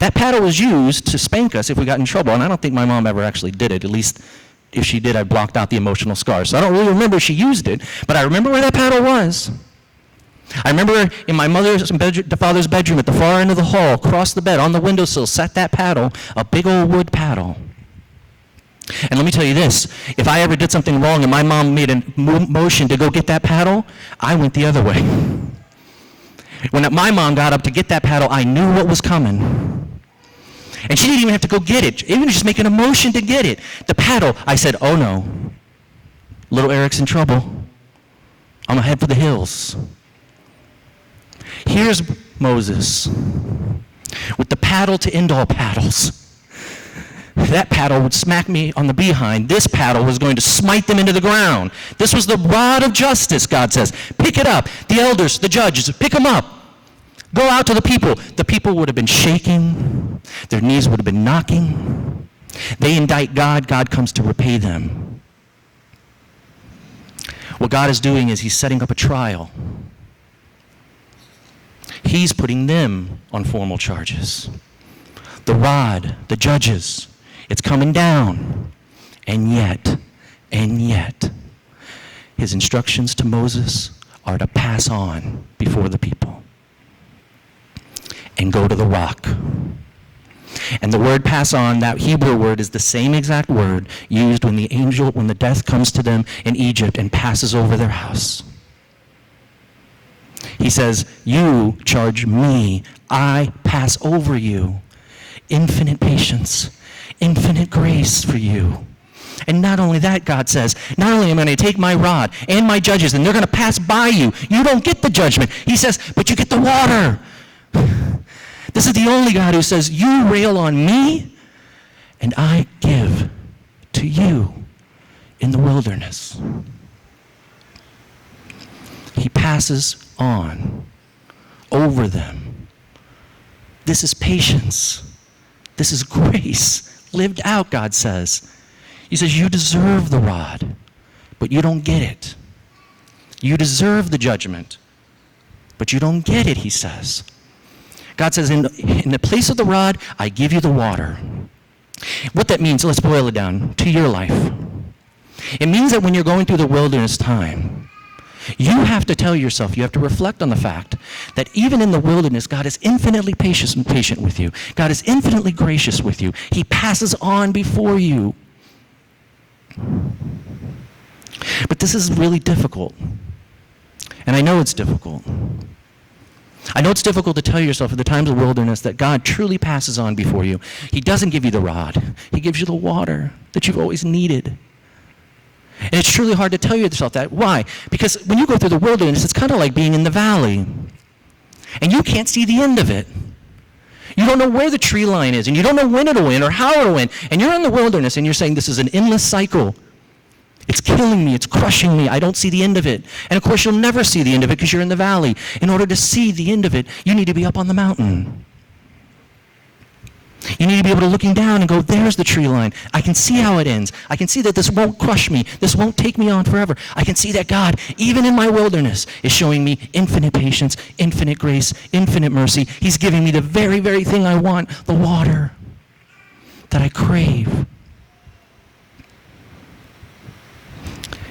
That paddle was used to spank us if we got in trouble, and I don't think my mom ever actually did it. At least if she did, I blocked out the emotional scars. So I don't really remember she used it, but I remember where that paddle was. I remember in my father's bedroom at the far end of the hall, across the bed, on the windowsill, sat that paddle, a big old wood paddle. And let me tell you this, if I ever did something wrong and my mom made a motion to go get that paddle, I went the other way. When my mom got up to get that paddle, I knew what was coming. And she didn't even have to go get it, even just making a motion to get it. The paddle, I said, oh no, little Aric's in trouble. I'm gonna head for the hills. Here's Moses with the paddle to end all paddles. That paddle would smack me on the behind. This paddle was going to smite them into the ground. This was the rod of justice, God says. Pick it up. The elders, the judges, pick them up. Go out to the people. The people would have been shaking. Their knees would have been knocking. They indict God. God comes to repay them. What God is doing is he's setting up a trial. He's putting them on formal charges. The rod, the judges, it's coming down. And yet, his instructions to Moses are to pass on before the people and go to the rock. And the word pass on, that Hebrew word, is the same exact word used when the death comes to them in Egypt and passes over their house. He says, you charge me, I pass over you. Infinite patience, infinite grace for you. And not only that, God says, not only am I going to take my rod and my judges and they're going to pass by you, you don't get the judgment. He says, but you get the water. This is the only God who says, you rail on me and I give to you in the wilderness. He passes on over them. This is patience. This is grace lived out, God says. He says, you deserve the rod, but you don't get it. You deserve the judgment, but you don't get it, he says. God says, in the place of the rod, I give you the water. What that means, let's boil it down to your life. It means that when you're going through the wilderness time, you have to tell yourself, you have to reflect on the fact that even in the wilderness, God is infinitely patient with you. God is infinitely gracious with you. He passes on before you. But this is really difficult. And I know it's difficult. I know it's difficult to tell yourself at the times of wilderness that God truly passes on before you. He doesn't give you the rod. He gives you the water that you've always needed. And it's truly hard to tell yourself that. Why? Because when you go through the wilderness, it's kind of like being in the valley. And you can't see the end of it. You don't know where the tree line is, and you don't know when it'll end or how it'll end. And you're in the wilderness, and you're saying, this is an endless cycle. It's killing me. It's crushing me. I don't see the end of it. And of course, you'll never see the end of it because you're in the valley. In order to see the end of it, you need to be up on the mountain. You need to be able to looking down and go, there's the tree line. I can see how it ends. I can see that this won't crush me. This won't take me on forever. I can see that God, even in my wilderness, is showing me infinite patience, infinite grace, infinite mercy. He's giving me the very, very thing I want, the water that I crave.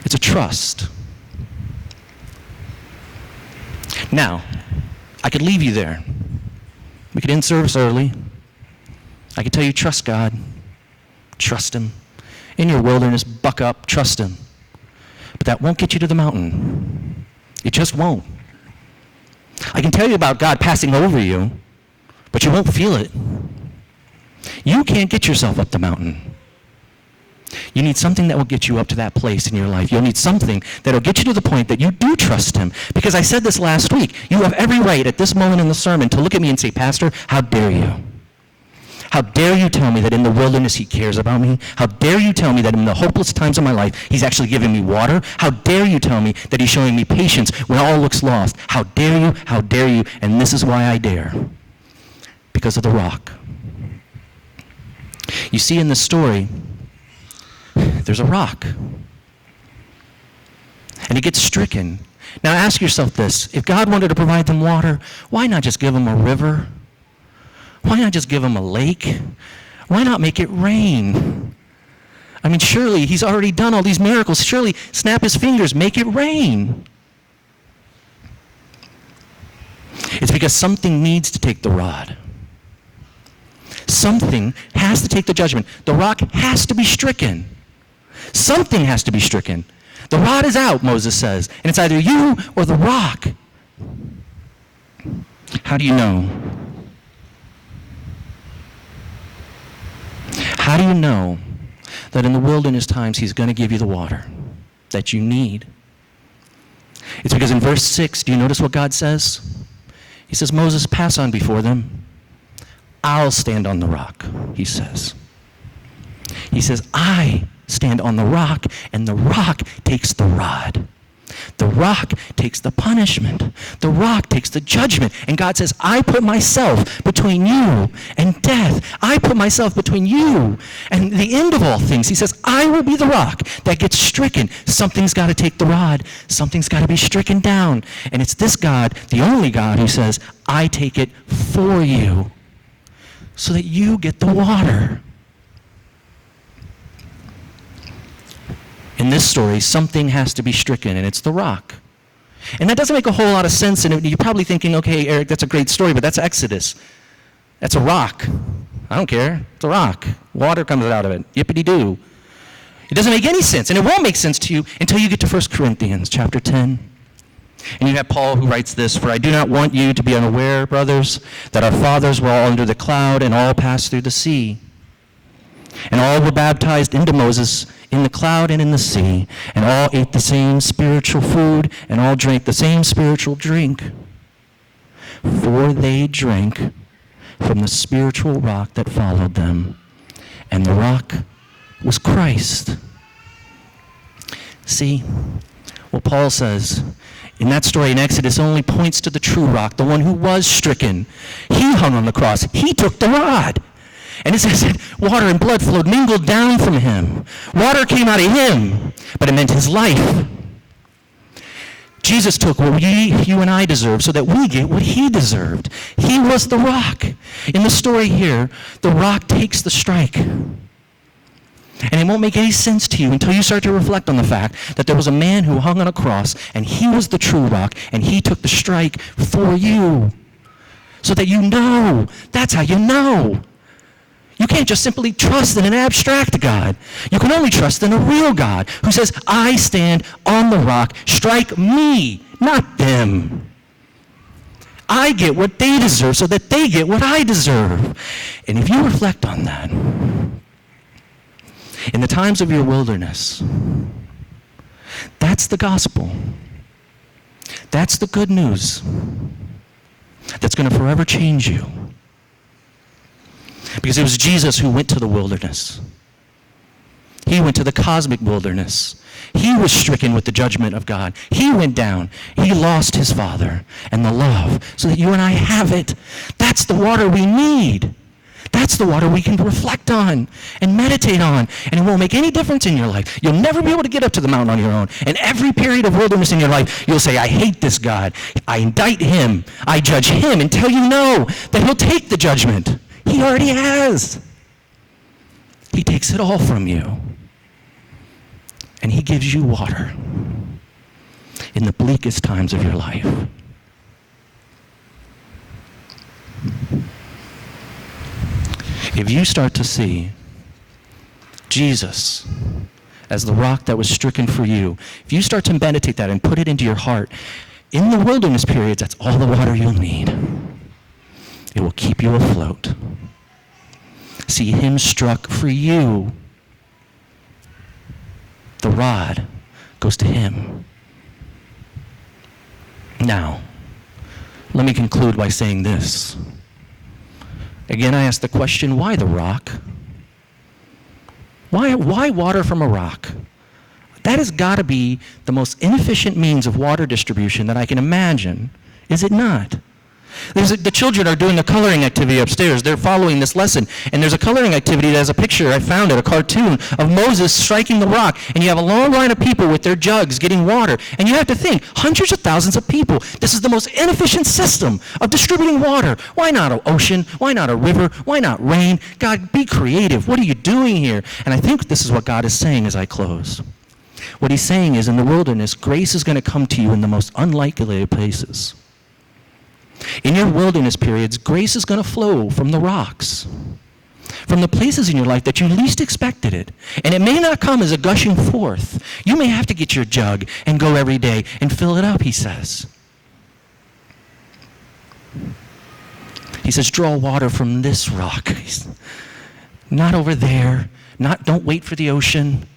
It's a trust. Now, I could leave you there. We could end service early. I can tell you, trust God. Trust him. In your wilderness, buck up, trust him. But that won't get you to the mountain. It just won't. I can tell you about God passing over you, but you won't feel it. You can't get yourself up the mountain. You need something that will get you up to that place in your life. You'll need something that will get you to the point that you do trust him. Because I said this last week, you have every right at this moment in the sermon to look at me and say, Pastor, how dare you? How dare you tell me that in the wilderness he cares about me? How dare you tell me that in the hopeless times of my life he's actually giving me water? How dare you tell me that he's showing me patience when all looks lost? How dare you? How dare you? And this is why I dare. Because of the rock. You see, in this story, there's a rock. And it gets stricken. Now ask yourself this. If God wanted to provide them water, why not just give them a river? Why not just give him a lake? Why not make it rain? I mean, surely he's already done all these miracles. Surely snap his fingers, make it rain. It's because something needs to take the rod. Something has to take the judgment. The rock has to be stricken. Something has to be stricken. The rod is out, Moses says, and it's either you or the rock. How do you know? How do you know that in the wilderness times he's going to give you the water that you need? It's because in verse 6, do you notice what God says? He says, Moses, pass on before them. I'll stand on the rock, he says. He says, I stand on the rock, and the rock takes the rod. The rock takes the punishment. The rock takes the judgment. And God says, I put myself between you and death. I put myself between you and the end of all things. He says, I will be the rock that gets stricken. Something's got to take the rod. Something's got to be stricken down. And it's this God, the only God, who says, I take it for you so that you get the water. In this story, something has to be stricken, and it's the rock. And that doesn't make a whole lot of sense, and you're probably thinking, okay, Aric, that's a great story, but that's Exodus. That's a rock. I don't care. It's a rock. Water comes out of it. Yippity-doo. It doesn't make any sense, and it won't make sense to you until you get to 1 Corinthians chapter 10. And you have Paul who writes this, for I do not want you to be unaware, brothers, that our fathers were all under the cloud and all passed through the sea. And all were baptized into Moses in the cloud and in the sea, and all ate the same spiritual food, and all drank the same spiritual drink. For they drank from the spiritual rock that followed them, and the rock was Christ. See, what Paul says in that story in Exodus only points to the true rock, the one who was stricken. He hung on the cross. He took the rod. And it says that water and blood flowed, mingled down from him. Water came out of him, but it meant his life. Jesus took what you and I deserve so that we get what he deserved. He was the rock. In the story here, the rock takes the strike. And it won't make any sense to you until you start to reflect on the fact that there was a man who hung on a cross, and he was the true rock, and he took the strike for you. So that you know. That's how you know. You can't just simply trust in an abstract God. You can only trust in a real God who says, I stand on the rock, strike me, not them. I get what they deserve so that they get what I deserve. And if you reflect on that, in the times of your wilderness, that's the gospel. That's the good news that's going to forever change you. Because it was Jesus who went to the wilderness. He went to the cosmic wilderness. He was stricken with the judgment of God. He went down. He lost his Father and the love so that you and I have it. That's the water we need. That's the water we can reflect on and meditate on. And it won't make any difference in your life. You'll never be able to get up to the mountain on your own. And every period of wilderness in your life, you'll say, I hate this God. I indict him. I judge him, until you know that he'll take the judgment. He already has. He takes it all from you. And he gives you water in the bleakest times of your life. If you start to see Jesus as the rock that was stricken for you, if you start to meditate that and put it into your heart, in the wilderness periods, that's all the water you'll need. It will keep you afloat. See him struck for you. The rod goes to him. Now, let me conclude by saying this. Again, I ask the question, why the rock? Why water from a rock? That has got to be the most inefficient means of water distribution that I can imagine, is it not? The children are doing a coloring activity upstairs. They're following this lesson. And there's a coloring activity that has a picture I found at a cartoon of Moses striking the rock. And you have a long line of people with their jugs getting water. And you have to think, hundreds of thousands of people. This is the most inefficient system of distributing water. Why not an ocean? Why not a river? Why not rain? God, be creative. What are you doing here? And I think this is what God is saying as I close. What he's saying is, in the wilderness, grace is going to come to you in the most unlikely places. In your wilderness periods, grace is going to flow from the rocks, from the places in your life that you least expected it. And it may not come as a gushing forth. You may have to get your jug and go every day and fill it up, he says. He says, draw water from this rock. Not over there. Don't wait for the ocean.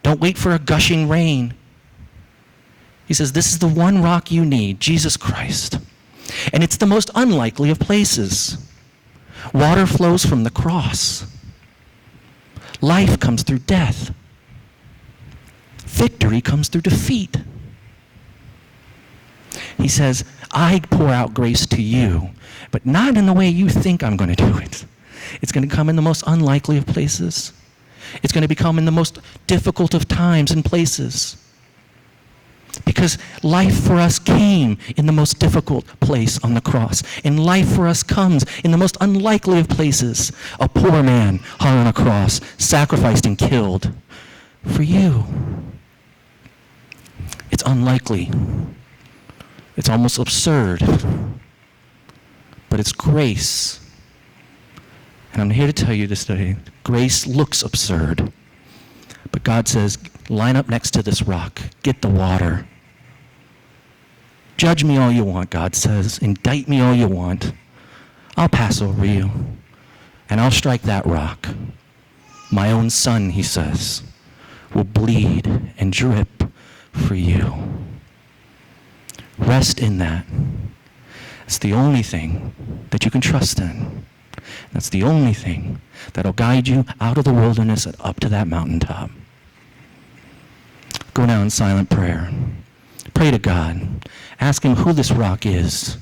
Don't wait for a gushing rain. He says, this is the one rock you need, Jesus Christ. And it's the most unlikely of places. Water flows from the cross. Life comes through death. Victory comes through defeat. He says, I pour out grace to you, but not in the way you think I'm going to do it. It's going to come in the most unlikely of places. It's going to become in the most difficult of times and places. Because life for us came in the most difficult place on the cross. And life for us comes in the most unlikely of places. A poor man hung on a cross, sacrificed and killed for you. It's unlikely. It's almost absurd. But it's grace. And I'm here to tell you this today. Grace looks absurd. But God says, line up next to this rock. Get the water. Judge me all you want, God says. Indict me all you want. I'll pass over you. And I'll strike that rock. My own son, he says, will bleed and drip for you. Rest in that. It's the only thing that you can trust in. That's the only thing that'll guide you out of the wilderness and up to that mountaintop. Go now in silent prayer. Pray to God. Ask him who this rock is.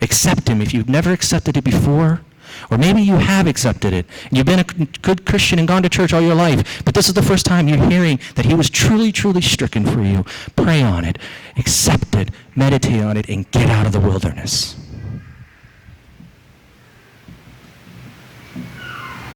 Accept him if you've never accepted it before. Or maybe you have accepted it. And you've been a good Christian and gone to church all your life. But this is the first time you're hearing that he was truly, truly stricken for you. Pray on it. Accept it. Meditate on it. And get out of the wilderness.